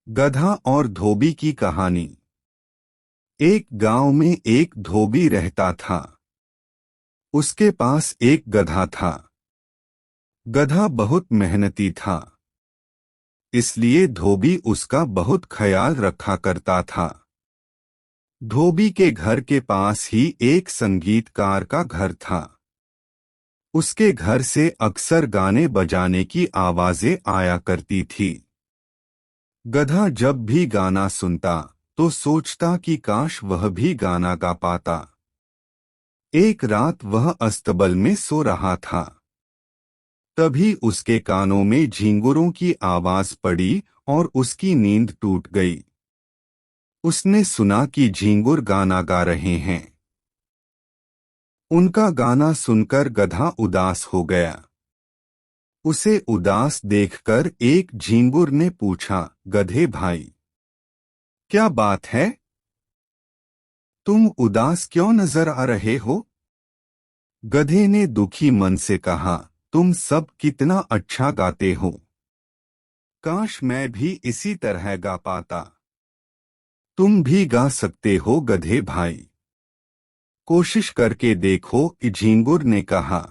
गधा और धोबी की कहानी। एक गांव में एक धोबी रहता था। उसके पास एक गधा था। गधा बहुत मेहनती था, इसलिए धोबी उसका बहुत ख्याल रखा करता था। धोबी के घर के पास ही एक संगीतकार का घर था। उसके घर से अक्सर गाने बजाने की आवाजें आया करती थी। गधा जब भी गाना सुनता तो सोचता कि काश वह भी गाना गा पाता। एक रात वह अस्तबल में सो रहा था। तभी उसके कानों में झींगुरों की आवाज पड़ी और उसकी नींद टूट गई। उसने सुना कि झींगुर गाना गा रहे हैं। उनका गाना सुनकर गधा उदास हो गया। उसे उदास देखकर एक झींगुर ने पूछा, गधे भाई, क्या बात है? तुम उदास क्यों नजर आ रहे हो? गधे ने दुखी मन से कहा, तुम सब कितना अच्छा गाते हो। काश मैं भी इसी तरह गा पाता। तुम भी गा सकते हो गधे भाई, कोशिश करके देखो, झींगुर ने कहा।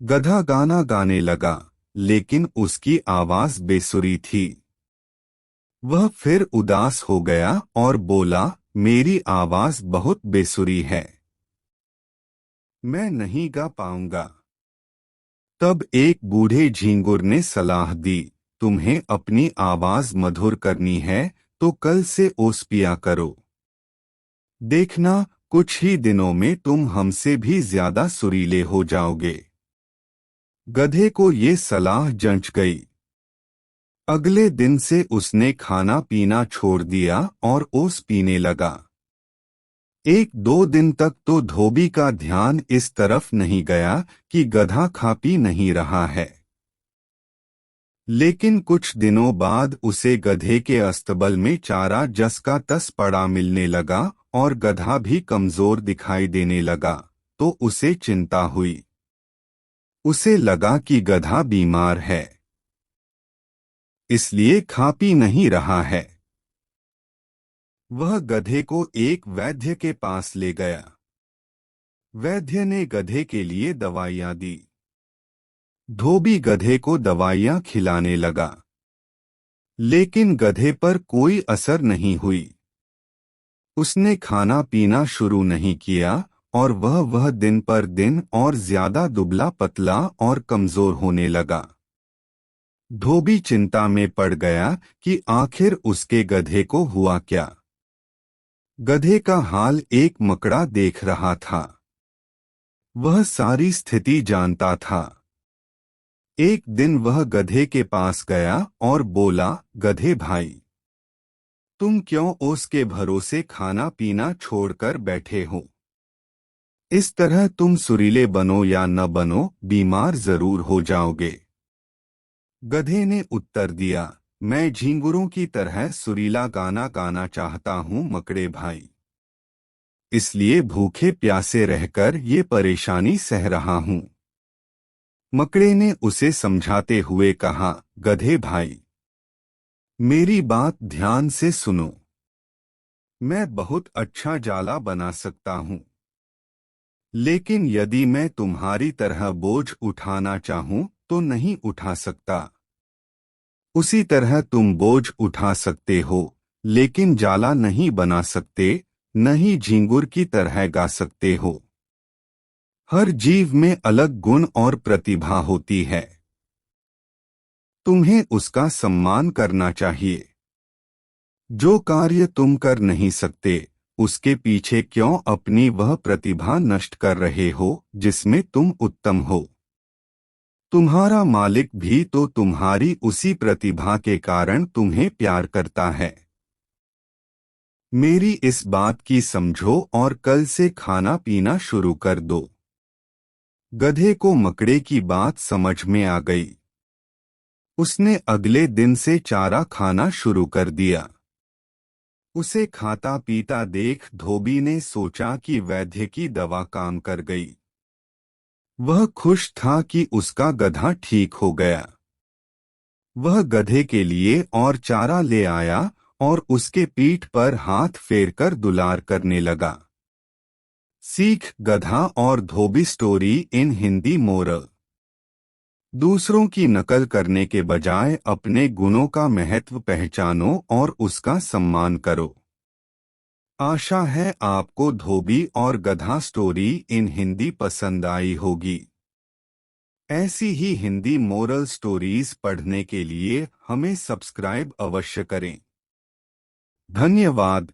गधा गाना गाने लगा, लेकिन उसकी आवाज बेसुरी थी। वह फिर उदास हो गया और बोला, मेरी आवाज बहुत बेसुरी है, मैं नहीं गा पाऊंगा। तब एक बूढ़े झींगुर ने सलाह दी, तुम्हें अपनी आवाज मधुर करनी है तो कल से ओस पिया करो। देखना, कुछ ही दिनों में तुम हमसे भी ज्यादा सुरीले हो जाओगे। गधे को ये सलाह जंच गई। अगले दिन से उसने खाना पीना छोड़ दिया और ओस पीने लगा। एक दो दिन तक तो धोबी का ध्यान इस तरफ नहीं गया कि गधा खा पी नहीं रहा है। लेकिन कुछ दिनों बाद उसे गधे के अस्तबल में चारा जस का तस पड़ा मिलने लगा और गधा भी कमजोर दिखाई देने लगा, तो उसे चिंता हुई। उसे लगा कि गधा बीमार है, इसलिए खा पी नहीं रहा है। वह गधे को एक वैद्य के पास ले गया। वैद्य ने गधे के लिए दवाइयां दी। धोबी गधे को दवाइयां खिलाने लगा, लेकिन गधे पर कोई असर नहीं हुई। उसने खाना पीना शुरू नहीं किया और वह दिन पर दिन और ज्यादा दुबला पतला और कमजोर होने लगा। धोबी चिंता में पड़ गया कि आखिर उसके गधे को हुआ क्या। गधे का हाल एक मकड़ा देख रहा था। वह सारी स्थिति जानता था। एक दिन वह गधे के पास गया और बोला, गधे भाई, तुम क्यों ओस के भरोसे खाना पीना छोड़कर बैठे हो? इस तरह तुम सुरीले बनो या न बनो, बीमार जरूर हो जाओगे। गधे ने उत्तर दिया, मैं झींगुरों की तरह सुरीला गाना गाना चाहता हूँ मकड़े भाई, इसलिए भूखे प्यासे रहकर ये परेशानी सह रहा हूँ। मकड़े ने उसे समझाते हुए कहा, गधे भाई, मेरी बात ध्यान से सुनो। मैं बहुत अच्छा जाला बना सकता हूँ, लेकिन यदि मैं तुम्हारी तरह बोझ उठाना चाहूँ तो नहीं उठा सकता। उसी तरह तुम बोझ उठा सकते हो, लेकिन जाला नहीं बना सकते, न ही झींगुर की तरह गा सकते हो। हर जीव में अलग गुण और प्रतिभा होती है। तुम्हें उसका सम्मान करना चाहिए। जो कार्य तुम कर नहीं सकते, उसके पीछे क्यों अपनी वह प्रतिभा नष्ट कर रहे हो जिसमें तुम उत्तम हो? तुम्हारा मालिक भी तो तुम्हारी उसी प्रतिभा के कारण तुम्हें प्यार करता है। मेरी इस बात की समझो और कल से खाना पीना शुरू कर दो। गधे को मकड़े की बात समझ में आ गई। उसने अगले दिन से चारा खाना शुरू कर दिया। उसे खाता पीता देख धोबी ने सोचा कि वैद्य की दवा काम कर गई। वह खुश था कि उसका गधा ठीक हो गया। वह गधे के लिए और चारा ले आया और उसके पीठ पर हाथ फेरकर दुलार करने लगा। सीख गधा और धोबी स्टोरी इन हिंदी मोरल। दूसरों की नकल करने के बजाय अपने गुणों का महत्व पहचानो और उसका सम्मान करो। आशा है आपको धोबी और गधा स्टोरी इन हिंदी पसंद आई होगी। ऐसी ही हिंदी मोरल स्टोरीज पढ़ने के लिए हमें सब्सक्राइब अवश्य करें। धन्यवाद।